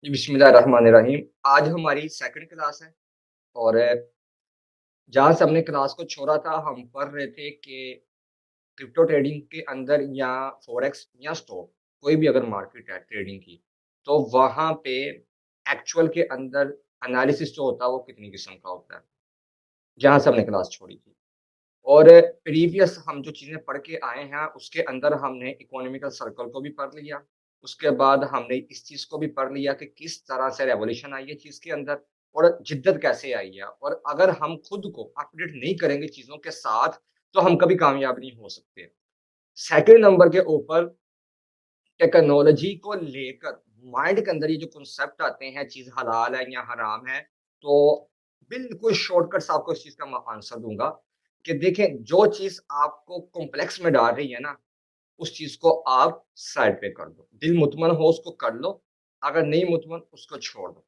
जी, बिस्मिल्लाहिर्रहमानिर्रहीम। आज हमारी सेकंड क्लास है और जहाँ से हमने क्लास को छोड़ा था, हम पढ़ रहे थे कि क्रिप्टो ट्रेडिंग के अंदर या फॉरेक्स या स्टॉक, कोई भी अगर मार्केट है ट्रेडिंग की, तो वहाँ पे एक्चुअल के अंदर एनालिसिस जो होता है, वो कितनी किस्म का होता है, जहाँ से हमने क्लास छोड़ी थी। और प्रीवियस हम जो चीज़ें पढ़ के आए हैं, उसके अंदर हमने इकोनॉमिकल सर्कल को भी पढ़ लिया। उसके बाद हमने इस चीज़ को भी पढ़ लिया कि किस तरह से रेवोल्यूशन आई है चीज़ के अंदर और जिद्दत कैसे आई है। और अगर हम खुद को अपडेट नहीं करेंगे चीज़ों के साथ, तो हम कभी कामयाब नहीं हो सकते। सेकंड नंबर के ऊपर टेक्नोलॉजी को लेकर माइंड के अंदर ये जो कॉन्सेप्ट आते हैं, चीज़ हलाल है या हराम है, तो बिल्कुल शॉर्टकट आपको इस चीज़ का मैं आंसर दूँगा कि देखें, जो चीज़ आपको कॉम्प्लेक्स में डाल रही है ना, उस चीज़ को आप साइड पे कर दो। दिल मुतमन हो उसको कर लो, अगर नहीं मुतमन उसको छोड़ दो।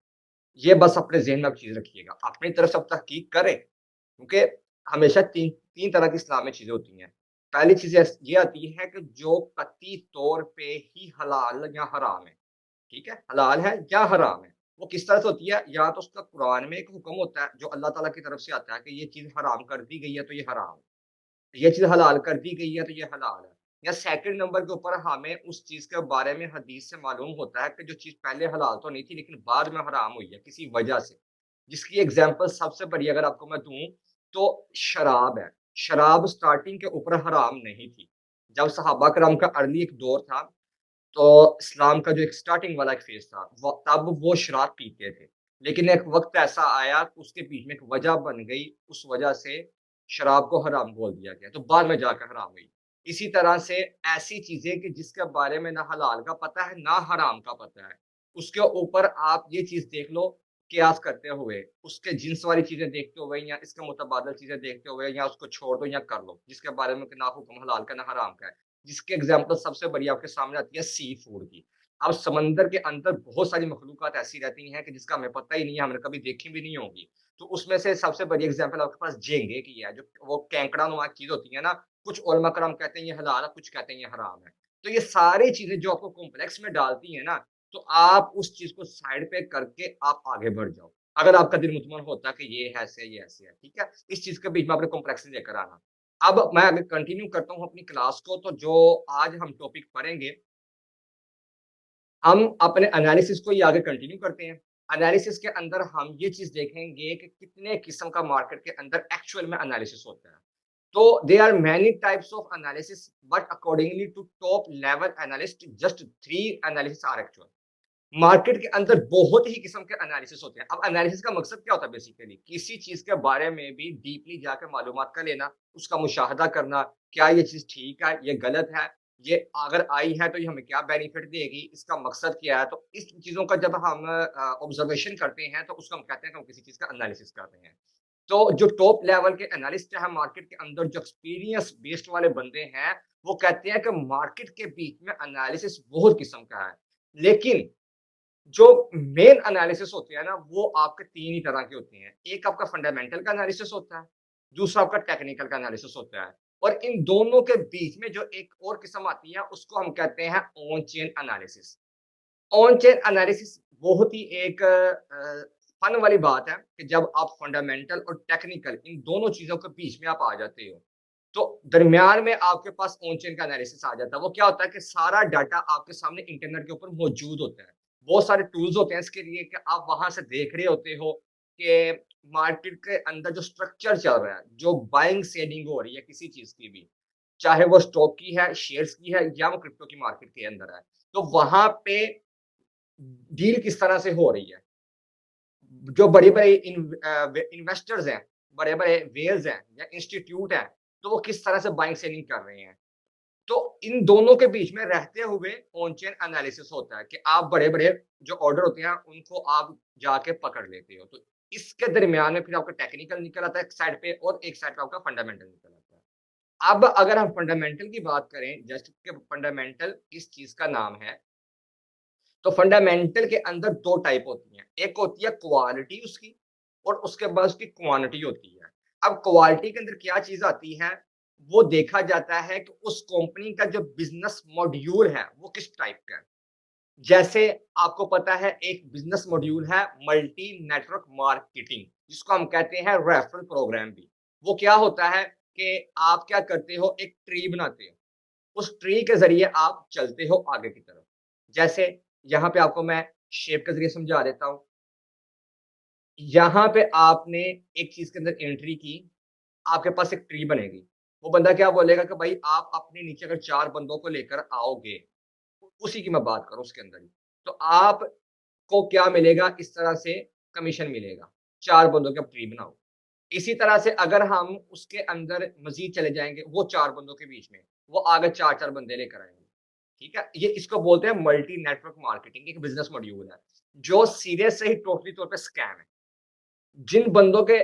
ये बस अपने ज़हन में आप चीज़ रखिएगा। अपनी तरफ से आप तहकीक करें, क्योंकि हमेशा 3 तरह की इस्लाम में चीज़ें होती हैं। पहली चीज़ ये आती है कि जो कतई तौर पे ही हलाल या हराम है, ठीक है? हलाल है या हराम है। वो किस तरह से होती है? या तो उसका कुरान में एक हुक्म होता है, जो अल्लाह ताला की तरफ से आता है कि ये चीज़ हराम कर दी गई है, तो ये हराम है। ये चीज़ हलाल कर दी गई है, तो ये हलाल है। या सेकंड नंबर के ऊपर हमें उस चीज़ के बारे में हदीस से मालूम होता है कि जो चीज़ पहले हलाल तो नहीं थी, लेकिन बाद में हराम हुई है किसी वजह से। जिसकी एग्ज़ाम्पल सबसे बड़ी अगर आपको मैं दूँ, तो शराब है। शराब स्टार्टिंग के ऊपर हराम नहीं थी। जब सहाबा कराम का अर्ली एक दौर था, तो इस्लाम का जो एक स्टार्टिंग वाला एक फ़ेज़ था, वो तब वो शराब पीते थे। लेकिन एक वक़्त ऐसा आया कि उसके बीच में एक वजह बन गई, उस वजह से शराब को हराम बोल दिया गया, तो बाद में जाकर हराम हुई। इसी तरह से ऐसी चीज़ें कि जिसके बारे में ना हलाल का पता है, ना हराम का पता है, उसके ऊपर आप ये चीज़ देख लो कियास करते हुए, उसके जिन्स वाली चीज़ें देखते हुए या इसके मुतबादल चीज़ें देखते हुए या उसको छोड़ दो या कर लो, जिसके बारे में कि ना हुक्म हलाल का, ना हराम का है। जिसकी एग्ज़ाम्पल सबसे बड़ी आपके सामने आती है सी फूड की। अब समंदर के अंदर बहुत सारी मखलूक़ात ऐसी रहती हैं कि जिसका हमें पता ही नहीं है, हमने कभी देखी भी नहीं होंगी। तो उसमें से सबसे बड़ी एग्ज़ाम्पल आपके पास झींगे की है, जो वो केंकड़ा-नुमा चीज़ होती है ना, कुछ उलमा कराम कहते हैं ये हलाल है, कुछ कहते हैं ये हराम है। तो ये सारी चीज़ें जो आपको कॉम्प्लेक्स में डालती हैं ना, तो आप उस चीज़ को साइड पे करके आप आगे बढ़ जाओ। अगर आपका दिल मुतमन होता कि ये ऐसे है, ये ऐसे है, ठीक है? इस चीज़ के बीच में आपने कॉम्प्लेक्सिटी लेकर आना। अब मैं अगर कंटिन्यू करता हूँ अपनी क्लास को, तो जो आज हम टॉपिक पढ़ेंगे, हम अपने एनालिसिस को ही आगे कंटिन्यू करते हैं। एनालिसिस के अंदर हम ये चीज़ देखेंगे कि कितने किस्म का मार्केट के अंदर एक्चुअल में एनालिसिस होता है। तो there are many types of analysis, but accordingly to top level analyst just 3 analysis are actual. Market के अंदर बहुत ही किस्म के एनालिसिस होते हैं। अब एनालिसिस का मकसद क्या होता है बेसिकली? किसी चीज़ के बारे में भी डीपली जाके मालूमात कर लेना, उसका मुशाहदा करना, क्या ये चीज़ ठीक है, ये गलत है, ये अगर आई है तो ये हमें क्या बेनिफिट देगी, इसका मकसद क्या है? तो इस चीज़ों का जब हम ऑब्जर्वेशन करते हैं, तो उसको हम कहते हैं कि हम किसी चीज़ का एनालिसिस कर रहे हैं। तो जो टॉप लेवल के एनालिस्ट हैं मार्केट के अंदर, जो एक्सपीरियंस बेस्ड वाले बंदे हैं, वो कहते हैं कि मार्केट के बीच में एनालिसिस बहुत किस्म का है। लेकिन जो मेन एनालिसिस होते हैं ना, वो आपके 3 ही तरह के होते हैं। एक आपका फंडामेंटल का एनालिसिस होता है, दूसरा आपका टेक्निकल का एनालिसिस होता है और इन दोनों के बीच में जो एक और किस्म आती है, उसको हम कहते हैं on chain analysis. On chain analysis बहुत ही एक फन वाली बात है कि जब आप फंडामेंटल और टेक्निकल इन दोनों चीज़ों के बीच में आप आ जाते हो, तो दरमियान में आपके पास ऑन चेन का एनालिसिस आ जाता है। वो क्या होता है कि सारा डाटा आपके सामने इंटरनेट के ऊपर मौजूद होता है। बहुत सारे टूल्स होते हैं इसके लिए कि आप वहाँ से देख रहे होते हो कि मार्केट के अंदर जो स्ट्रक्चर चल रहा है, जो बाइंग सेलिंग हो रही है किसी चीज़ की भी, चाहे वो स्टॉक की है, शेयर्स की है या वो क्रिप्टो की मार्केट के अंदर है। तो वहाँ पे डील किस तरह से हो रही है। जो बड़े-बड़े इन्वेस्टर्स हैं, बड़े-बड़े व्हेल्स हैं या इंस्टीट्यूट हैं, तो वो किस तरह से बाइंग सेलिंग कर रहे हैं। तो इन दोनों के बीच में रहते हुए ऑन चेन एनालिसिस होता है कि आप बड़े-बड़े जो ऑर्डर होते हैं, उनको आप जाके पकड़ लेते हो। तो इसके दरमियान में फिर आपका टेक्निकल निकल आता है एक साइड पे और एक साइड पे आपका फंडामेंटल निकल आता है। अब अगर हम फंडामेंटल की बात करें, जस्ट कि फंडामेंटल किस चीज़ का नाम है, तो फंडामेंटल के अंदर 2 टाइप होती हैं। एक होती है क्वालिटी उसकी और उसके बाद उसकी क्वांटिटी होती है। अब क्वालिटी के अंदर क्या चीज़ आती है, वो देखा जाता है कि उस कंपनी का जो बिज़नेस मॉड्यूल है, वो किस टाइप का है। जैसे आपको पता है एक बिज़नेस मॉड्यूल है मल्टी नेटवर्क मार्केटिंग, जिसको हम कहते हैं रेफरल प्रोग्राम भी। वो क्या होता है कि आप क्या करते हो, एक ट्री बनाते हो। उस ट्री के ज़रिए आप चलते हो आगे की तरफ। जैसे यहाँ पे आपको मैं शेप के ज़रिए समझा देता हूँ। यहाँ पे आपने एक चीज़ के अंदर एंट्री की, आपके पास एक ट्री बनेगी। वो बंदा क्या बोलेगा कि भाई आप अपने नीचे अगर 4 बंदों को लेकर आओगे, उसी की मैं बात कर रहा हूँ उसके अंदर ही। तो आपको क्या मिलेगा, इस तरह से कमीशन मिलेगा। 4 बंदों की आप ट्री बनाओ। इसी तरह से अगर हम उसके अंदर मज़ीद चले जाएँगे, वो 4 बंदों के बीच में, वो आगे 4-4 बंदे लेकर आएँगे। ठीक है? ये इसको बोलते हैं मल्टी नेटवर्क मार्केटिंग, एक बिज़नेस मॉड्यूल है, जो सीधे से ही टोटली तौर पे स्कैम है। जिन बंदों के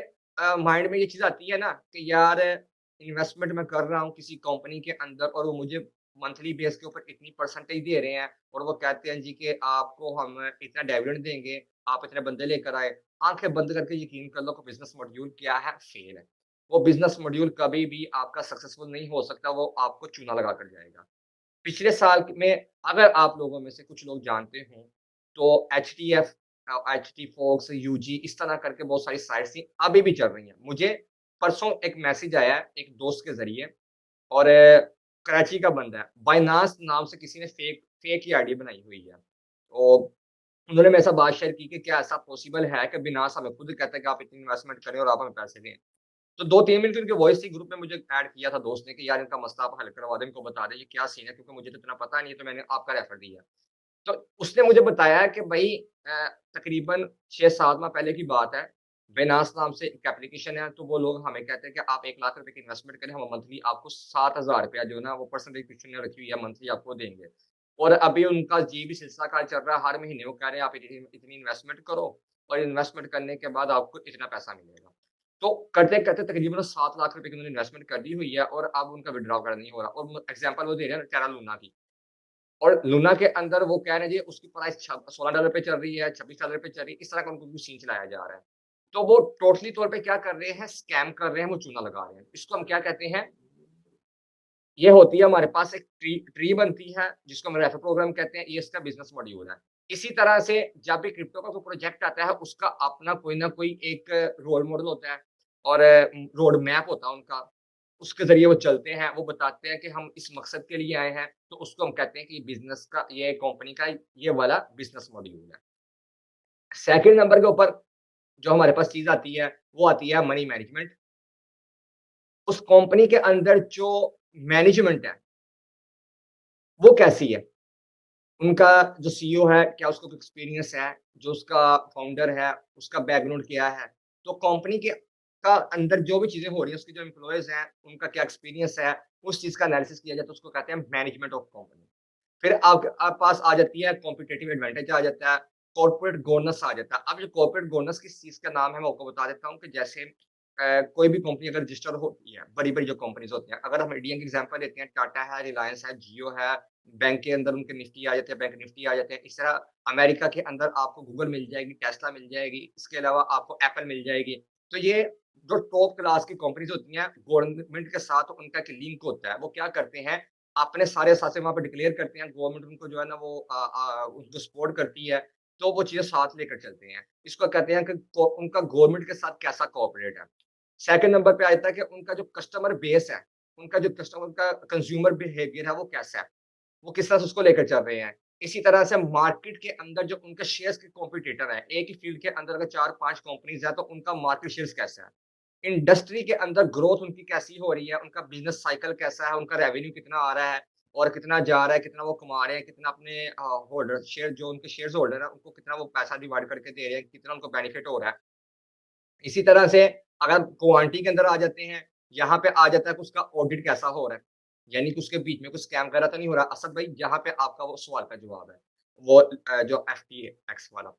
माइंड में ये चीज़ आती है ना कि यार इन्वेस्टमेंट मैं कर रहा हूँ किसी कंपनी के अंदर और वो मुझे मंथली बेस के ऊपर इतनी परसेंटेज दे रहे हैं और वो कहते हैं जी कि आपको हम इतना डिविडेंड देंगे, आप इतने बंदे लेकर आए। आँखें बंद करके यकीन कर लो कि बिज़नेस मॉड्यूल क्या है? फेल है। वो बिज़नेस मॉड्यूल कभी भी आपका सक्सेसफुल नहीं हो सकता, वो आपको चूना लगा कर जाएगा। पिछले साल में अगर आप लोगों में से कुछ लोग जानते हों, तो एचटीएफ एचटी फॉक्स, यूजी इस तरह करके बहुत सारी साइट्स थी, अभी भी चल रही हैं। मुझे परसों एक मैसेज आया एक दोस्त के ज़रिए और कराची का बंदा है, बायनांस नाम से किसी ने फेक फेक ही आईडी बनाई हुई है। तो उन्होंने मेरे साथ बात शेयर की कि क्या ऐसा पॉसिबल है कि बिनास हमें खुद कहता है कि आप इतनी इन्वेस्टमेंट करें और आप हमें पैसे दें। तो 2-3 मिनट की उनकी वॉइस थी, ग्रुप में मुझे ऐड किया था दोस्त ने कि यार इनका मसला आप हल करवा दें, इनको बता दें ये क्या सीन है क्योंकि मुझे तो इतना पता नहीं है, तो मैंने आपका रेफर दिया। तो उसने मुझे बताया कि भई तकरीबन 6-7 माह पहले की बात है, बिनांस नाम से एक एप्लीकेशन है, तो वो लोग हमें कहते हैं कि आप 1 लाख रुपए की इन्वेस्टमेंट करें, हम मंथली आपको 7,000 रुपया जो है ना वो परसेंटेज कुछ ने रखी हुई है मंथली आपको देंगे। और अभी उनका जी भी सिलसिला चल रहा है, हर महीने वो कह रहे हैं आप इतनी इतनी इन्वेस्टमेंट करो और इन्वेस्टमेंट करने के बाद आपको इतना पैसा मिलेगा। तो करते-करते तकरीबन 7 लाख रुपए की उन्होंने इन्वेस्टमेंट कर दी हुई है और अब उनका विथड्रॉ करना नहीं हो रहा और एग्ज़ाम्पल वो दे रहे हैं टेरा लूना की। और लूना के अंदर वो कह रहे हैं जी उसकी प्राइस छ $16 पे चल रही है, $26 पे चल रही है, इस तरह का उनको कुछ सीन चलाया जा रहा है। तो वो टोटली तौर पे क्या कर रहे हैं, स्कैम कर रहे हैं, वो चूना लगा रहे हैं। इसको हम क्या कहते हैं, ये होती है हमारे पास एक ट्री ट्री बनती है, जिसको हम रेफर प्रोग्राम कहते हैं, ये इसका बिज़नेस मॉड्यूल है। इसी तरह से जब भी क्रिप्टो का कोई प्रोजेक्ट आता है, उसका अपना कोई ना कोई एक रोल मॉडल होता है और रोड मैप होता है उनका। उसके ज़रिए वो चलते हैं, वो बताते हैं कि हम इस मकसद के लिए आए हैं, तो उसको हम कहते हैं कि बिज़नेस का ये कंपनी का ये वाला बिज़नेस मॉड्यूल है। सेकंड नंबर के ऊपर जो हमारे पास चीज़ आती है, वो आती है मनी मैनेजमेंट। उस कंपनी के अंदर जो मैनेजमेंट है, वो कैसी है? उनका जो सीईओ है, क्या उसको कोई एक्सपीरियंस है? जो उसका फाउंडर है, उसका बैकग्राउंड क्या है? तो कंपनी के का अंदर जो भी चीज़ें हो रही हैं, उसके जो एम्प्लॉइज़ हैं, उनका क्या एक्सपीरियंस है? उस चीज़ का एनालिसिस किया जाता है, उसको कहते हैं मैनेजमेंट ऑफ कंपनी। फिर आप पास आ जाती है कॉम्पिटिटिव एडवांटेज आ जाता है, कॉर्पोरेट गवर्नेंस आ जाता है। अब जो कॉर्पोरेट गवर्नेंस किस चीज़ का नाम है मैं आपको बता देता हूँ कि जैसे कोई भी कंपनी अगर रजिस्टर होती है, बड़ी-बड़ी जो कंपनीज़ होती हैं, अगर हम इंडिया की एग्ज़ाम्पल लेते हैं, टाटा है, रिलायंस है, जियो है, बैंक के अंदर उनके निफ्टी आ जाते हैं, बैंक निफ्टी आ जाते हैं। इस तरह अमेरिका के अंदर आपको गूगल मिल जाएगी, टेस्ला मिल जाएगी, इसके अलावा आपको एप्पल मिल जाएगी। तो ये जो टॉप क्लास की कंपनीज़ होती हैं, गवर्नमेंट के साथ उनका एक लिंक होता है। वो क्या करते हैं अपने सारे असासे वहाँ पे डिक्लेयर करते हैं, गवर्नमेंट उनको जो है ना वो उनको सपोर्ट करती है, तो वो चीज़ें साथ लेकर चलते हैं। इसको कहते हैं कि को उनका गवर्नमेंट के साथ कैसा कोऑपरेट है। सेकंड नंबर पे आ जाता है कि उनका जो कस्टमर बेस है, उनका जो कस्टमर का कंज्यूमर बिहेवियर है वो कैसा है, वो किस तरह से उसको लेकर चल रहे हैं। इसी तरह से मार्केट के अंदर जो उनके शेयर्स के कॉम्पिटिटर हैं, एक ही फील्ड के अंदर अगर 4-5 कंपनीज़ हैं, तो उनका मार्केट शेयर्स कैसा है। इंडस्ट्री के अंदर ग्रोथ उनकी कैसी हो रही है, उनका बिज़नेस साइकिल कैसा है, उनका रेवेन्यू कितना आ रहा है और कितना जा रहा है, कितना वो कमा रहे हैं, कितना अपने होल्डर शेयर जो उनके शेयर्स होल्डर हैं, उनको कितना वो पैसा डिवाइड करके दे रहे हैं, कितना उनको बेनिफिट हो रहा है। इसी तरह से अगर क्वांटिटी के अंदर आ जाते हैं, यहाँ पे आ जाता है कि उसका ऑडिट कैसा हो रहा है। यानी कि उसके बीच में कुछ स्कैम वगैरह तो नहीं हो रहा। असद भाई यहाँ पे आपका वो सवाल का जवाब है। वो जो एफटीएक्स वाला।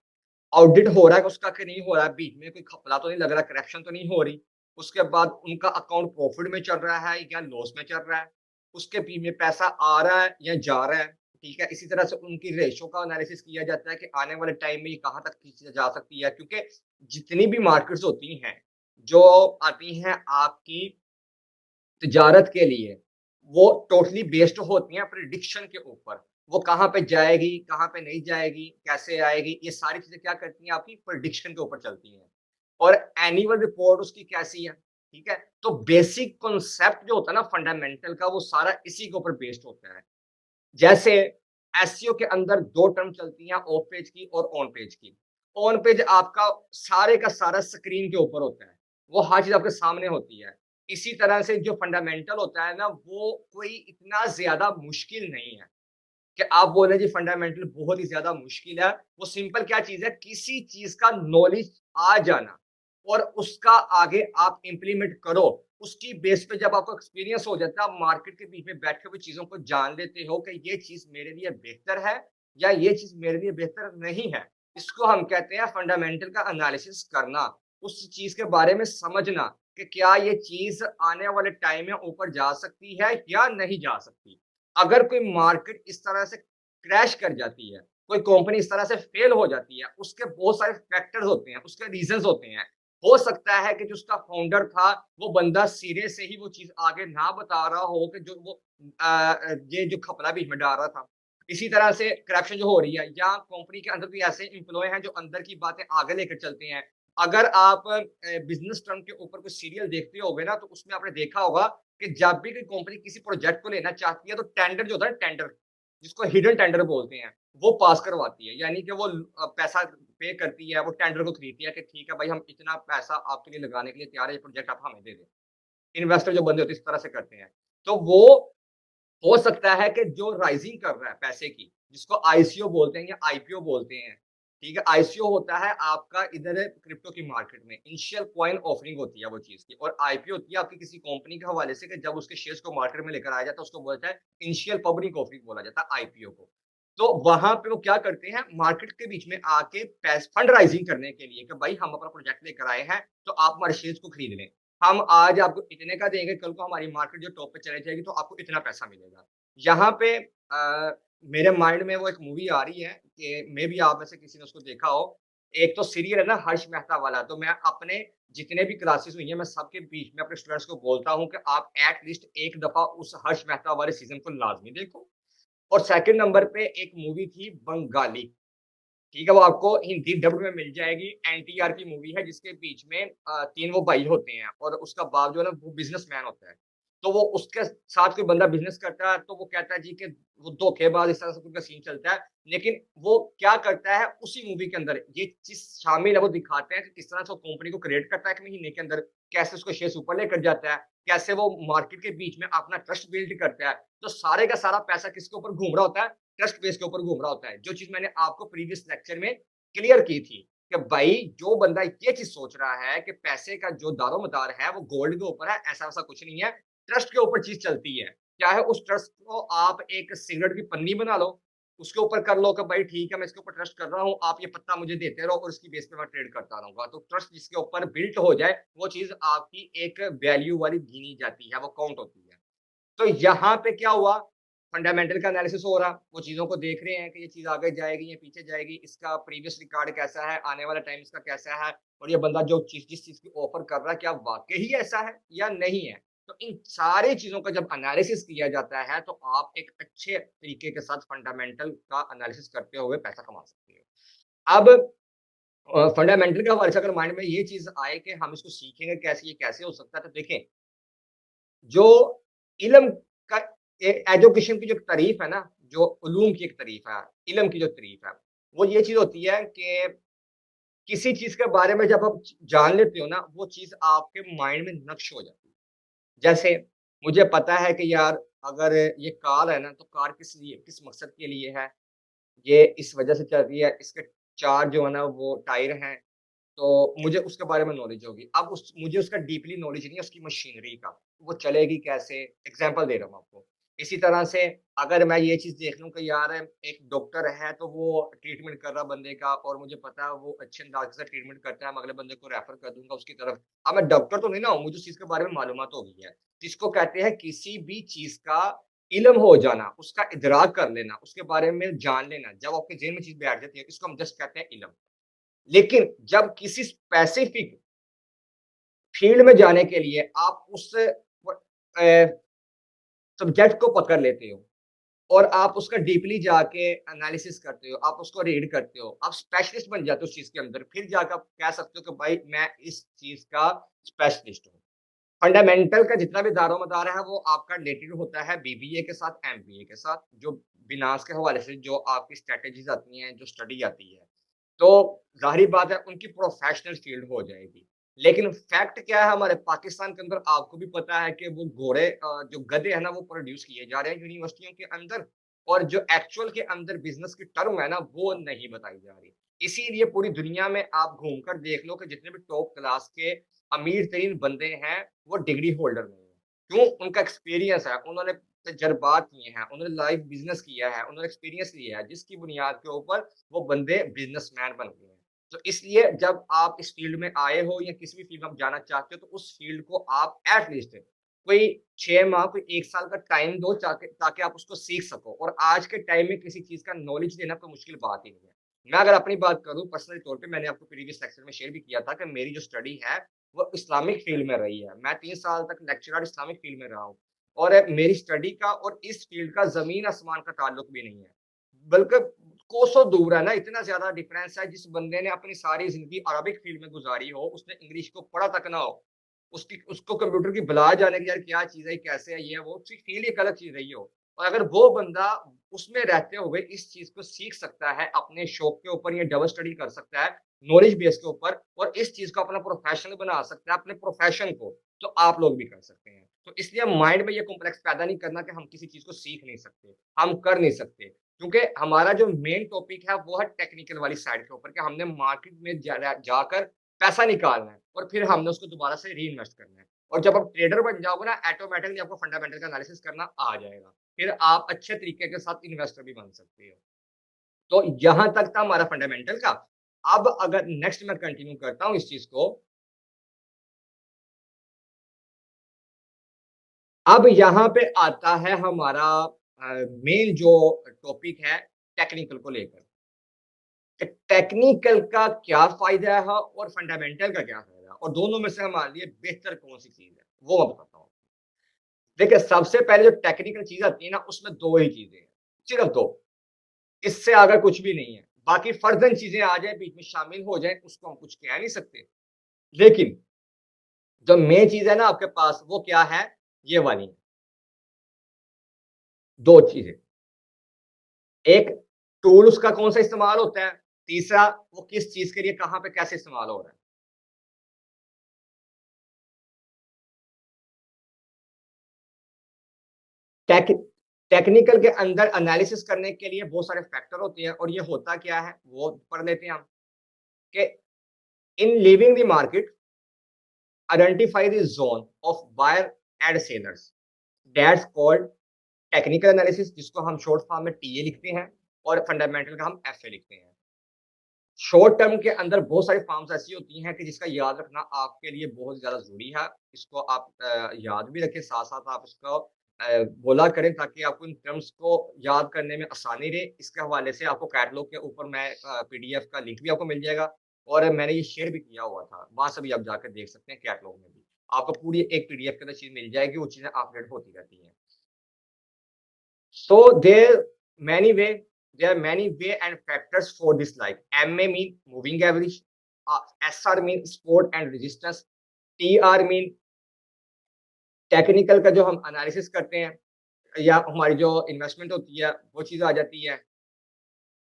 ऑडिट हो रहा है उसका कि नहीं हो रहा है, बीच में कोई घपला तो नहीं लग रहा, करप्शन तो नहीं हो रही। उसके बाद उनका अकाउंट प्रॉफिट में चल रहा है या लॉस में चल रहा है। उसके बीच में पैसा आ रहा है या जा रहा है, ठीक है? इसी तरह से उनकी रेशो का एनालिसिस किया जाता है कि आने वाले टाइम में ये कहाँ तक खींची जा सकती है क्योंकि जितनी भी मार्केट्स होती हैं, जो आती हैं आपकी तिजारत के लिए, वो टोटली बेस्ड होती हैं प्रिडिक्शन के ऊपर। वो कहाँ पे जाएगी, कहाँ पे नहीं जाएगी, कैसे आएगी, ये सारी चीज़ें क्या करती हैं आपकी प्रेडिक्शन के ऊपर चलती हैं। और एनुअल रिपोर्ट उसकी कैसी है, ठीक है? तो बेसिक कॉन्सेप्ट जो होता है ना फंडामेंटल का वो सारा इसी के ऊपर बेस्ड होता है। जैसे एसईओ के अंदर 2 टर्म चलती हैं ऑफ पेज की और ऑन पेज की। ऑन पेज आपका सारे का सारा स्क्रीन के ऊपर होता है, वो हर चीज़ आपके सामने होती है। इसी तरह से जो फंडामेंटल होता है ना, वो कोई इतना ज़्यादा मुश्किल नहीं है कि आप बोल रहे हैं जी फंडामेंटल बहुत ही ज़्यादा मुश्किल है। वो सिंपल क्या चीज़ है, किसी चीज़ का नॉलेज आ जाना और उसका आगे आप इम्प्लीमेंट करो। उसकी बेस पे जब आपको एक्सपीरियंस हो जाता है, आप मार्केट के बीच में बैठे हुए चीज़ों को जान लेते हो कि ये चीज़ मेरे लिए बेहतर है या ये चीज़ मेरे लिए बेहतर नहीं है। इसको हम कहते हैं फंडामेंटल का एनालिसिस करना, उस चीज़ के बारे में समझना कि क्या ये चीज़ आने वाले टाइम में ऊपर जा सकती है या नहीं जा सकती। अगर कोई मार्केट इस तरह से क्रैश कर जाती है, कोई कंपनी इस तरह से फेल हो जाती है, उसके बहुत सारे फैक्टर्स होते हैं, उसके रीज़न्स होते हैं। हो सकता है कि जो उसका फाउंडर था, वो बंदा सिरे से ही वो चीज़ आगे ना बता रहा हो कि जो वो ये जो घपला बीच में डाल रहा था। इसी तरह से करप्शन जो हो रही है या कंपनी के अंदर भी ऐसे एम्प्लॉयी हैं जो अंदर की बातें आगे लेकर चलते हैं। अगर आप बिज़नेस टर्म के ऊपर कोई सीरियल देखते होंगे ना, तो उसमें आपने देखा होगा कि जब भी कोई कंपनी किसी प्रोजेक्ट को लेना चाहती है तो टेंडर जो होता है टेंडर, जिसको हिडन टेंडर बोलते हैं, वो पास करवाती है। यानी कि वो पैसा पे करती है, वो टेंडर को खरीदती है कि ठीक है भाई हम इतना पैसा आपके लिए लगाने के लिए तैयार है, ये प्रोजेक्ट आप हमें दे दें। इन्वेस्टर जो बंदे होते हैं इस तरह से करते हैं। तो वो हो सकता है कि जो राइज़िंग कर रहा है पैसे की, जिसको आईसीओ बोलते हैं या आईपीओ बोलते हैं, ठीक है? आईसीओ होता है आपका इधर क्रिप्टो की मार्केट में, इनिशियल कॉइन ऑफरिंग होती है वो चीज़ की और आईपीओ होती है आपकी किसी कंपनी के हवाले से कि जब उसके शेयर्स को मार्केट में लेकर आया जाता है, उसको बोला जाता है इनिशियल पब्लिक ऑफरिंग बोला जाता है आईपीओ को। तो वहाँ पे वो क्या करते हैं, मार्केट के बीच में आके फंड राइज़िंग करने के लिए कि भाई हम अपना प्रोजेक्ट लेकर आए हैं, तो आप हमारे शेयर्स को खरीद लें। हम आज आपको इतने का देंगे, कल को हमारी मार्केट जो टॉप पे चली जाएगी तो आपको इतना पैसा मिलेगा। यहाँ पे मेरे माइंड में वो एक मूवी आ रही है कि मेबी आप में से किसी ने उसको देखा हो। एक तो सीरियल है ना हर्ष मेहता वाला, तो मैं अपने जितने भी क्लासेस हुई हैं, मैं सबके बीच में अपने स्टूडेंट्स को बोलता हूँ कि आप एट लीस्ट एक दफ़ा उस हर्ष मेहता वाले सीज़न को लाज़मी देखो। और सेकंड नंबर पे एक मूवी थी बंगाली। ठीक है, वो आपको हिंदी डब्ड में मिल जाएगी। एनटीआर की मूवी है जिसके बीच में 3 वो भाई होते हैं और उसका बाप जो है ना वो बिज़नेसमैन होता है। तो वो उसके साथ कोई बंदा बिज़नेस करता है तो वो कहता है जी कि वो धोखेबाज इस तरह से उनका सीन चलता है। लेकिन वो क्या करता है उसी मूवी के अंदर ये चीज़ शामिल है वो दिखाते हैं कि किस तरह से वो कंपनी को क्रिएट करता है 1 महीने के अंदर, कैसे उसको शेयर्स ऊपर लेकर जाता है, कैसे वो मार्केट के बीच में अपना ट्रस्ट बिल्ड करता है। तो सारे का सारा पैसा किसके ऊपर घूम रहा होता है? ट्रस्ट बेस के ऊपर घूम रहा होता है। जो चीज़ मैंने आपको प्रीवियस लेक्चर में क्लियर की थी कि भाई जो बंदा ये चीज़ सोच रहा है कि पैसे का जो दारोमदार है वो गोल्ड के ऊपर है, ऐसा-वैसा कुछ नहीं है। ट्रस्ट के ऊपर चीज़ चलती है। चाहे उस ट्रस्ट को आप एक सिगरेट की पन्नी बना लो, उसके ऊपर कर लो कि भाई ठीक है मैं इसके ऊपर ट्रस्ट कर रहा हूँ, आप ये पत्ता मुझे देते रहो और इसकी बेस पे मैं ट्रेड करता रहूँगा। तो ट्रस्ट जिसके ऊपर बिल्ट हो जाए, वो चीज़ आपकी एक वैल्यू वाली गिनी जाती है, वो काउंट होती है। तो यहाँ पे क्या हुआ, फंडामेंटल का एनालिसिस हो रहा, वो चीज़ों को देख रहे हैं कि ये चीज़ आगे जाएगी या पीछे जाएगी, इसका प्रीवियस रिकॉर्ड कैसा है, आने वाला टाइम इसका कैसा है और ये बंदा जो चीज़ जिस चीज़ की ऑफ़र कर रहा है, क्या वाक़ई ही ऐसा है या नहीं है? तो इन सारी चीज़ों का जब एनालिसिस किया जाता है, तो आप एक अच्छे तरीके के साथ फंडामेंटल का एनालिसिस करते हुए पैसा कमा सकते हो। अब फंडामेंटल के हवाले से अगर माइंड में ये चीज़ आए कि हम इसको सीखेंगे कैसे, ये कैसे हो सकता है? तो देखें जो इल्म का एजुकेशन की जो तारीफ़ है ना, जो उलूम की एक तारीफ़ है, इल्म की जो तारीफ़ है, वो ये चीज़ होती है कि किसी चीज़ के बारे में जब आप जान लेते हो ना, वो चीज़ आपके माइंड में नक़्श हो जाती है। जैसे मुझे पता है कि यार अगर ये कार है ना, तो कार किस लिए किस मकसद के लिए है, ये इस वज़ह से चल रही है, इसके 4 जो है ना वो टायर हैं, तो मुझे उसके बारे में नॉलेज होगी। अब उस मुझे उसका डीपली नॉलेज नहीं है उसकी मशीनरी का, वो चलेगी कैसे? एग्ज़ाम्पल दे रहा हूँ आपको। इसी तरह से अगर मैं ये चीज़ देख लूँ कि यार एक डॉक्टर है तो वो ट्रीटमेंट कर रहा बंदे का और मुझे पता है वो अच्छे अंदाज़ से ट्रीटमेंट करता है, मैं अगले बंदे को रेफ़र कर दूँगा उसकी तरफ। अब मैं डॉक्टर तो नहीं ना हूँ, मुझे उस चीज़ के बारे में मालूमात हो गई है। जिसको कहते हैं किसी भी चीज़ का इल्म हो जाना, उसका इदराक कर लेना, उसके बारे में जान लेना, जब आपके ज़हन में चीज़ बैठ जाती है, इसको हम जस्ट कहते हैं इल्म। लेकिन जब किसी स्पेसिफिक फील्ड में जाने के लिए आप उस सब्जेक्ट को पकड़ लेते हो, और आप उसका डीपली जाके एनालिसिस करते हो, आप उसको रीड करते हो, आप स्पेशलिस्ट बन जाते हो उस चीज़ के अंदर, फिर जाकर आप कह सकते हो कि भाई मैं इस चीज़ का स्पेशलिस्ट हूँ। फंडामेंटल का जितना भी दारोमदार है वो आपका रिलेटेड होता है बीबीए के साथ, एमबीए के साथ, जो बिनास के हवाले से जो आपकी स्ट्रैटेजीज़ आती हैं, जो स्टडी आती है। तो ज़ाहिर-सी बात है उनकी प्रोफ़ेशनल फ़ील्ड हो जाएगी। लेकिन फैक्ट क्या है हमारे पाकिस्तान के अंदर आपको भी पता है कि वो घोड़े जो गधे हैं ना वो प्रोड्यूस किए जा रहे हैं यूनिवर्सिटियों के अंदर और जो एक्चुअल के अंदर बिज़नेस की टर्म है ना वो नहीं बताई जा रही। इसीलिए पूरी दुनिया में आप घूम कर देख लो कि जितने भी टॉप क्लास के अमीर तरीन बंदे हैं, वो डिग्री होल्डर नहीं है। क्यों? उनका एक्सपीरियंस है, उन्होंने तजर्बात किए हैं, उन्होंने लाइफ बिज़नेस किया है, उन्होंने एक्सपीरियंस लिया है, जिसकी बुनियाद के ऊपर वो बंदे बिज़नेसमैन बन गए हैं। तो इसलिए जब आप इस फ़ील्ड में आए हो या किसी भी फ़ील्ड में आप जाना चाहते हो, तो उस फ़ील्ड को आप एट लीस्ट कोई 6 माह, कोई 1 साल का टाइम दो ताकि ताकि आप उसको सीख सको और आज के टाइम में किसी चीज़ का नॉलेज लेना कोई मुश्किल बात ही नहीं है। मैं अगर अपनी बात करूँ पर्सनल तौर पे मैंने आपको प्रीवियस सेक्शन में शेयर भी किया था कि मेरी जो स्टडी है, वो इस्लामिक फ़ील्ड में रही है। मैं 3 साल तक लेक्चरर इस्लामिक फ़ील्ड में रहा हूँ और मेरी स्टडी का और इस फ़ील्ड का ज़मीन-आसमान का ताल्लुक भी नहीं है। बल्कि कोसों दूर है ना, इतना ज़्यादा डिफरेंस है, जिस बंदे ने अपनी सारी ज़िंदगी अरबिक फ़ील्ड में गुज़ारी हो, उसने इंग्लिश को पढ़ा तक ना हो, उसकी उसको कंप्यूटर की बला जाने की यार क्या चीज़ है, कैसे है, ये है, वो, उसकी फ़ील्ड एक अलग चीज़ रही हो। और अगर वो बंदा उसमें रहते हुए इस चीज़ को सीख सकता है, अपने शौक के ऊपर या डबल स्टडी कर सकता है, नॉलेज बेस के ऊपर और इस चीज़ को अपना प्रोफ़ेशन बना सकता है, अपने प्रोफ़ेशन को, तो आप लोग भी कर सकते हैं। तो इसलिए माइंड में ये कॉम्प्लेक्स पैदा नहीं करना कि हम किसी चीज़ को सीख नहीं सकते, हम कर नहीं सकते। क्योंकि हमारा जो मेन टॉपिक है वो है टेक्निकल वाली साइड के ऊपर कि हमने मार्केट में जाकर पैसा निकालना है और फिर हमने उसको दोबारा से रीइन्वेस्ट करना है। और जब आप ट्रेडर बन जाओगे ना ऑटोमैटिकली आपको फंडामेंटल का एनालिसिस करना आ जाएगा। फिर आप अच्छे तरीके के साथ इन्वेस्टर भी बन सकते हो। तो यहाँ तक था हमारा फंडामेंटल का। अब अगर नेक्स्ट मैं कंटिन्यू करता हूँ इस चीज़ को, अब यहाँ पे आता है हमारा मेन जो टॉपिक है टेक्निकल को लेकर। कि टेक्निकल का क्या फ़ायदा है और फंडामेंटल का क्या फ़ायदा है और दोनों में से हमारे लिए बेहतर कौन-सी चीज़ है, वो मैं बताता हूँ। देखिए, सबसे पहले जो टेक्निकल चीज़ आती है ना, उसमें 2 ही चीज़ें हैं, सिर्फ़ 2, इससे आगे कुछ भी नहीं है। बाकी फ़र्ज़न चीज़ें आ जाएँ, बीच में शामिल हो जाएँ, उसको हम कुछ कह नहीं सकते। लेकिन जो मेन चीज़ है ना आपके पास, वो क्या है? ये वाली, 2 चीज़ें। एक टूल उसका कौन-सा इस्तेमाल होता है, तीसरा वो किस चीज़ के लिए, कहाँ पे, कैसे इस्तेमाल हो रहा है। टेक टेक्निकल के अंदर एनालिसिस करने के लिए बहुत सारे फैक्टर होते हैं और ये होता क्या है, वो पढ़ लेते हैं हम कि in living the market identify the zone of buyer and sellers that's called technical analysis, जिसको हम शॉर्ट फॉर्म में टीए लिखते हैं और फंडामेंटल का हम एफए लिखते हैं। शॉर्ट टर्म के अंदर बहुत सारी फॉर्म्स ऐसी होती हैं कि जिसका याद रखना आपके लिए बहुत ज़्यादा ज़रूरी है। इसको आप याद भी रखें, साथ-साथ आप इसको बोला करें ताकि आपको इन टर्म्स को याद करने में आसानी रहे। इसके हवाले से आपको कैटलॉग के ऊपर मैं पीडीएफ का लिंक भी आपको मिल जाएगा और मैंने ये शेयर भी किया हुआ था। वहाँ से भी आप जाकर देख सकते हैं कैटलॉग में भी। आपको पूरी एक पीडीएफ के अंदर चीज़ मिल जाएगी, वो चीज़ें अपडेट होती रहती हैं। So there are many way and factors for this like MA mean moving average, SR mean support and resistance, TR mean technical का जो हम एनालिसिस करते हैं या हमारी जो इन्वेस्टमेंट होती है वो चीज़ आ जाती है।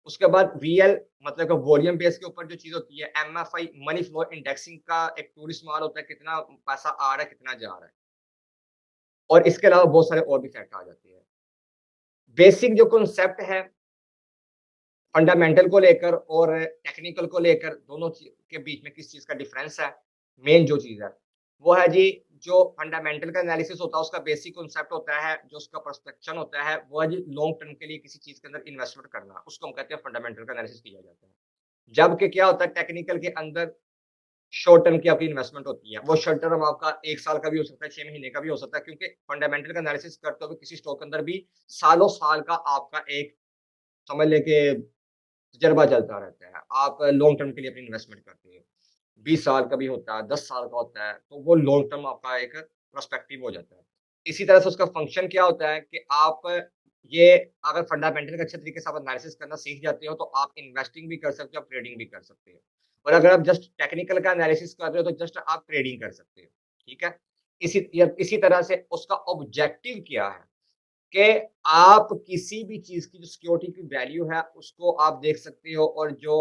उसके बाद वीएल मतलब कि वॉल्यूम बेस के ऊपर जो चीज़ होती है, एमएफआई मनी फ्लो इंडेक्सिंग का एक टूल इस्तेमाल होता है, कितना पैसा आ रहा है, कितना जा रहा है और इसके अलावा बहुत सारे और भी फैक्टर आ जाते हैं। बेसिक जो कॉन्सेप्ट है फंडामेंटल को लेकर और टेक्निकल को लेकर दोनों के बीच में किस चीज़ का डिफरेंस है, मेन जो चीज़ है, वो है जी जो फंडामेंटल का एनालिसिस होता है उसका बेसिक कॉन्सेप्ट होता है, जो उसका पर्सपेक्शन होता है, वो है जी लॉन्ग टर्म के लिए किसी चीज़ के अंदर इन्वेस्टमेंट करना, उसको हम कहते हैं फंडामेंटल का एनालिसिस किया जाता है। जबकि क्या होता है टेक्निकल के अंदर शॉर्ट टर्म की आपकी इन्वेस्टमेंट होती है, वो शॉर्ट टर्म आपका 1 साल का भी हो सकता है, 6 महीने का भी हो सकता है क्योंकि फंडामेंटल का एनालिसिस करते हुए किसी स्टॉक के अंदर भी सालों-साल का आपका एक समझ लें कि तजर्बा चलता रहता है। आप लॉन्ग टर्म के लिए अपनी इन्वेस्टमेंट करते हैं। 20 साल का भी होता है, 10 साल का होता है, तो वो लॉन्ग टर्म आपका एक पर्सपेक्टिव हो जाता है। इसी तरह से उसका फंक्शन क्या होता है कि आप ये अगर फंडामेंटल का अच्छे तरीके से आप एनालिसिस करना सीख जाते हो, तो आप इन्वेस्टिंग भी कर सकते हो, आप ट्रेडिंग भी कर सकते हो। और अगर आप जस्ट टेक्निकल का एनालिसिस कर रहे हो, तो जस्ट आप ट्रेडिंग कर सकते हो, ठीक है? इसी तरह से उसका ऑब्जेक्टिव क्या है? कि आप किसी भी चीज़ की जो सिक्योरिटी की वैल्यू है, उसको आप देख सकते हो, और जो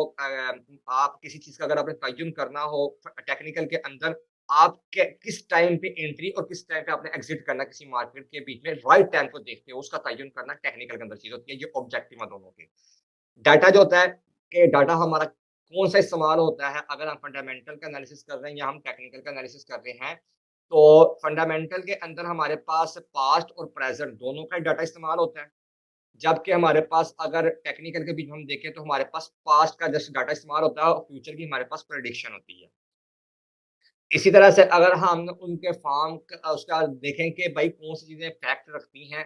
आप किसी चीज़ का अगर आपने तय्युम करना हो टेक्निकल के अंदर, आप के किस टाइम पे एंट्री और किस टाइम पे आपने एग्ज़िट करना है किसी मार्केट के बीच में, राइट टाइम को देखते हो, उसका तय्युम करना टेक्निकल के अंदर चीज़ होती है, ये ऑब्जेक्टिव है दोनों के। डाटा जो होता है कि डाटा हमारा कौन-सा इस्तेमाल होता है, अगर हम फंडामेंटल का एनालिसिस कर रहे हैं या हम टेक्निकल का एनालिसिस कर रहे हैं, तो फंडामेंटल के अंदर हमारे पास पास्ट और प्रेज़ेंट दोनों का ही डाटा इस्तेमाल होता है। जबकि हमारे पास अगर टेक्निकल के बीच में हम देखें, तो हमारे पास पास्ट का जस्ट डाटा इस्तेमाल होता है और फ्यूचर की हमारे पास प्रेडिक्शन होती है। इसी तरह से अगर हम उनके फार्म उसका देखें कि भाई कौन-सी चीज़ें फैक्ट रखती हैं,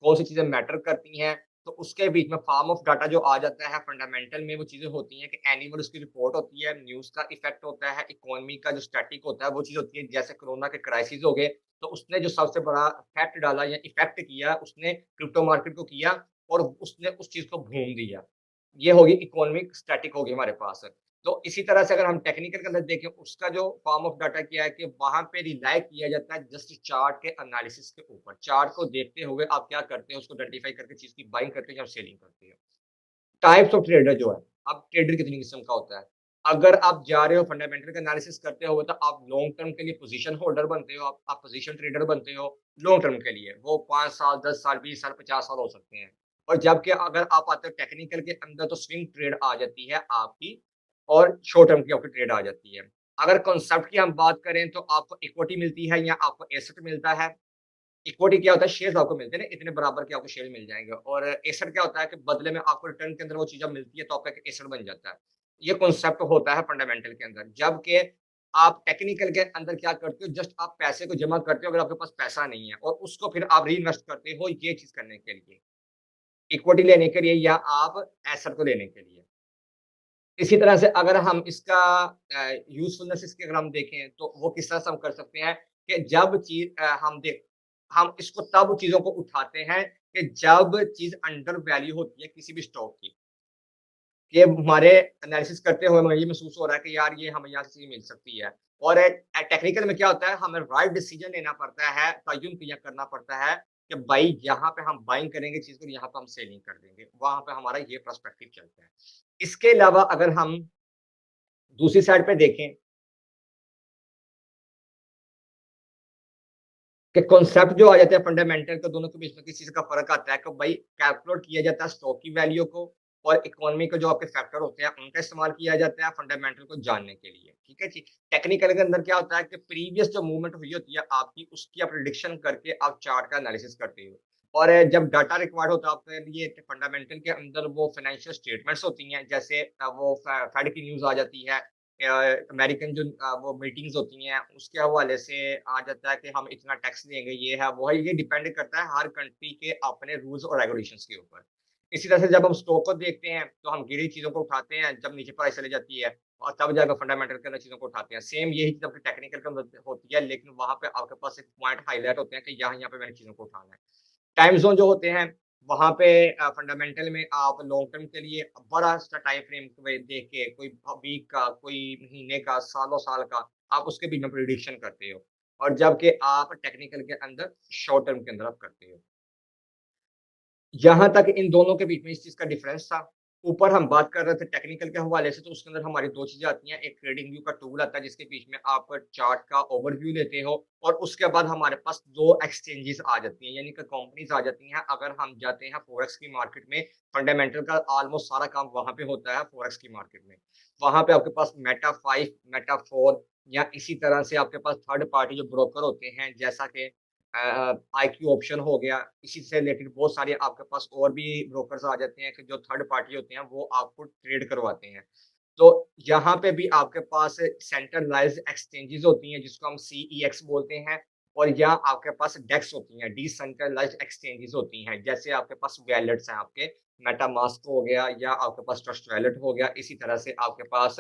कौन-सी चीज़ें मैटर करती हैं, तो उसके बीच में फार्म ऑफ डाटा जो आ जाता है फंडामेंटल में, वो चीज़ें होती हैं कि एनुअल उसकी रिपोर्ट होती है, न्यूज़ का इफ़ेक्ट होता है, इकोनॉमी का जो स्टैटिक होता है वो चीज़ होती है, जैसे कोरोना के क्राइसिस हो गए, तो उसने जो सबसे बड़ा फैक्ट डाला या इफ़ेक्ट किया, उसने क्रिप्टो मार्केट को किया और उसने उस चीज़ को भून दिया। ये होगी इकोनॉमिक स्टैटिक होगी हमारे पास। तो इसी तरह से अगर हम टेक्निकल के अंदर देखें, उसका जो फॉर्म ऑफ डाटा क्या है कि वहाँ पे रिलाय किया जाता है जस्ट चार्ट के एनालिसिस के ऊपर। चार्ट को देखते हुए आप क्या करते हो, उसको आइडेंटिफाई करके चीज़ की बाइंग करते हो या सेलिंग करते हो। टाइप्स ऑफ ट्रेडर जो है, अब ट्रेडर कितनी किस्म का होता है। अगर आप जा रहे हो फंडामेंटल का एनालिसिस करते हो, तो आप लॉन्ग टर्म के लिए पोजीशन होल्डर बनते हो, आप पोजीशन ट्रेडर बनते हो लॉन्ग टर्म के लिए। वो 5 साल, 10 साल, 20 साल, 50 साल हो सकते हैं। और जबकि अगर आप आते हो टेक्निकल के अंदर, तो स्विंग ट्रेड आ जाती है आपकी, और शॉर्ट टर्म की आपकी ट्रेड आ जाती है। अगर कॉन्सेप्ट की हम बात करें, तो आपको इक्विटी मिलती है या आपको एसेट मिलता है। इक्विटी क्या होता है, शेयर्स आपको मिलते हैं ना, इतने बराबर के आपको शेयर मिल जाएँगे, और एसेट क्या होता है कि बदले में आपको रिटर्न के अंदर वो चीज़ जब मिलती है, तो आपका एक एसेट बन जाता है। ये कॉन्सेप्ट होता है फंडामेंटल के अंदर। जबकि आप टेक्निकल के अंदर क्या करते हो, जस्ट आप पैसे को जमा करते हो अगर आपके पास पैसा नहीं है, और उसको फिर आप रीइन्वेस्ट करते हो ये चीज़ करने के लिए, इक्विटी लेने के लिए या आप एसेट को लेने के लिए। इसी तरह से अगर हम इसका यूज़फुलनेस इसकी अगर हम देखें, तो वो किस तरह से हम कर सकते हैं कि जब हम इसको तब चीज़ों को उठाते हैं कि जब चीज़ अंडर वैल्यू होती है किसी भी स्टॉक की। कि हमारे एनालिसिस करते हुए हमें ये महसूस हो रहा है कि यार ये हमें यहाँ से चीज़ मिल सकती है। और टेक्निकल में क्या होता है, हमें राइट डिसीजन लेना पड़ता है, तय्युम किया करना पड़ता है कि भाई यहाँ पे हम बाइंग करेंगे चीज़ को, यहाँ पे हम सेलिंग कर देंगे। वहाँ पे हमारा ये पर्सपेक्टिव चलता है। इसके अलावा अगर हम दूसरी साइड पे देखें कि कॉन्सेप्ट जो आ जाते हैं फंडामेंटल का, दोनों के बीच में किस चीज़ का फ़र्क आता है कि भाई कैलकुलेट किया जाता है स्टॉक की वैल्यू को, और इकोनॉमी के जो आपके फैक्टर होते हैं उनका इस्तेमाल किया जाता है फंडामेंटल को जानने के लिए, ठीक है जी। टेक्निकल के अंदर क्या होता है कि प्रीवियस जो मूवमेंट हुई होती है आपकी, उसकी आप प्रेडिक्शन करके आप चार्ट का एनालिसिस करते हो। और जब डाटा रिक्वायर्ड होता है आपके लिए फंडामेंटल के अंदर, वो फाइनेंशियल स्टेटमेंट्स होती हैं, जैसे वो फेड की न्यूज़ आ जाती है, अमेरिकन जो वो मीटिंग्स होती हैं, उसके हवाले से आ जाता है कि हम इतना टैक्स देंगे, ये है, वो है। ये डिपेंड करता है हर कंट्री के अपने रूल्स और रेगुलेशंस के ऊपर। इसी तरह से जब हम स्टॉक को देखते हैं, तो हम गिरी चीज़ों को उठाते हैं, जब नीचे प्राइस चली जाती है, और तब जाकर फंडामेंटल के अंदर चीज़ों को उठाते हैं। सेम यही चीज़ आपकी टेक्निकल के अंदर होती है, लेकिन वहाँ पे आपके पास एक पॉइंट हाइलाइट होते हैं कि यहाँ-यहाँ पे मैंने चीज़ों को उठाना है। टाइम ज़ोन जो होते हैं, वहाँ पे फंडामेंटल में आप लॉन्ग टर्म के लिए बड़ा-सा टाइम फ्रेम में देख के, कोई वीक का, कोई महीने का, सालों-साल का, आप उसके बीच में प्रिडिक्शन करते हो। और जबकि आप टेक्निकल के अंदर शॉर्ट टर्म के अंदर आप करते हो। यहाँ तक इन दोनों के बीच में इस चीज़ का डिफरेंस था। ऊपर हम बात कर रहे थे टेक्निकल के हवाले से, तो उसके अंदर हमारी 2 चीज़ें आती हैं। एक ट्रेडिंग व्यू का टूल आता है, जिसके बीच में आप चार्ट का ओवरव्यू लेते हो, और उसके बाद हमारे पास 2 एक्सचेंजेस आ जाती हैं, यानी कि कंपनीज़ आ जाती हैं। अगर हम जाते हैं फॉरेक्स की मार्केट में, फंडामेंटल का ऑलमोस्ट सारा काम वहाँ पे होता है फॉरेक्स की मार्केट में। वहाँ पे आपके पास मेटा 5, मेटा 4, या इसी तरह से आपके पास थर्ड पार्टी जो ब्रोकर होते हैं, जैसा कि आईक्यू ऑप्शन हो गया, इसी से रिलेटेड बहुत सारे आपके पास और भी ब्रोकर्स आ जाते हैं कि जो थर्ड पार्टी होते हैं, वो आपको ट्रेड करवाते हैं। तो यहाँ पे भी आपके पास सेंट्रलाइज़्ड एक्सचेंजेस होती हैं, जिसको हम सीईएक्स बोलते हैं, और या आपके पास डेक्स होती हैं, डिसेंट्रलाइज़्ड एक्सचेंजेस होती हैं। जैसे आपके पास वैलेट्स हैं, आपके मेटामास्क हो गया, या आपके पास ट्रस्ट वैलेट हो गया, इसी तरह से आपके पास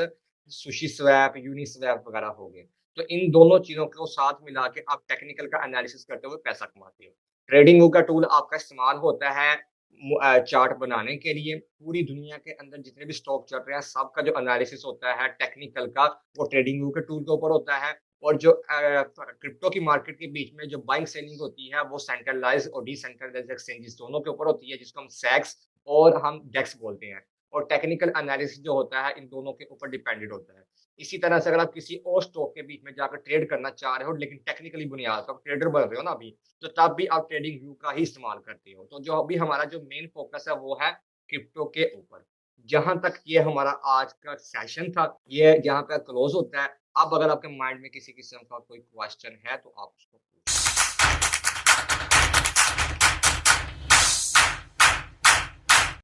सुशी स्वैप, यूनिस्वैप वगैरह हो गए। तो इन दोनों चीज़ों को साथ मिला के आप टेक्निकल का एनालिसिस करते हुए पैसा कमाते हो। ट्रेडिंग व्यू का टूल आपका इस्तेमाल होता है चार्ट बनाने के लिए पूरी दुनिया के अंदर जितने भी स्टॉक चल रहे हैं, सबका जो एनालिसिस होता है टेक्निकल का, वो ट्रेडिंग व्यू के टूल के ऊपर होता है। और जो क्रिप्टो की मार्केट के बीच में जो बाइंग सेलिंग होती है, वो सेंट्रलाइज़्ड और डिसेंट्रलाइज़्ड एक्सचेंजेस दोनों के ऊपर होती है, जिसको हम सेक्स और हम डेक्स बोलते हैं। और टेक्निकल एनालिसिस जो होता है, इन दोनों के ऊपर डिपेंडेंट होता है। इसी तरह से अगर आप किसी और स्टॉक के बीच में जाकर ट्रेड करना चाह रहे हो, लेकिन टेक्निकली बुनियाद पर, आप ट्रेडर बन रहे हो ना अभी, तो तब भी आप ट्रेडिंग व्यू का ही इस्तेमाल करते हो। तो जो अभी हमारा जो मेन फ़ोकस है वो है क्रिप्टो के ऊपर। जहाँ तक ये हमारा आज का सेशन था, ये यहाँ पे क्लोज़ होता है। अब अगर आपके माइंड में किसी किस्म का कोई क्वेश्चन है तो आप उसको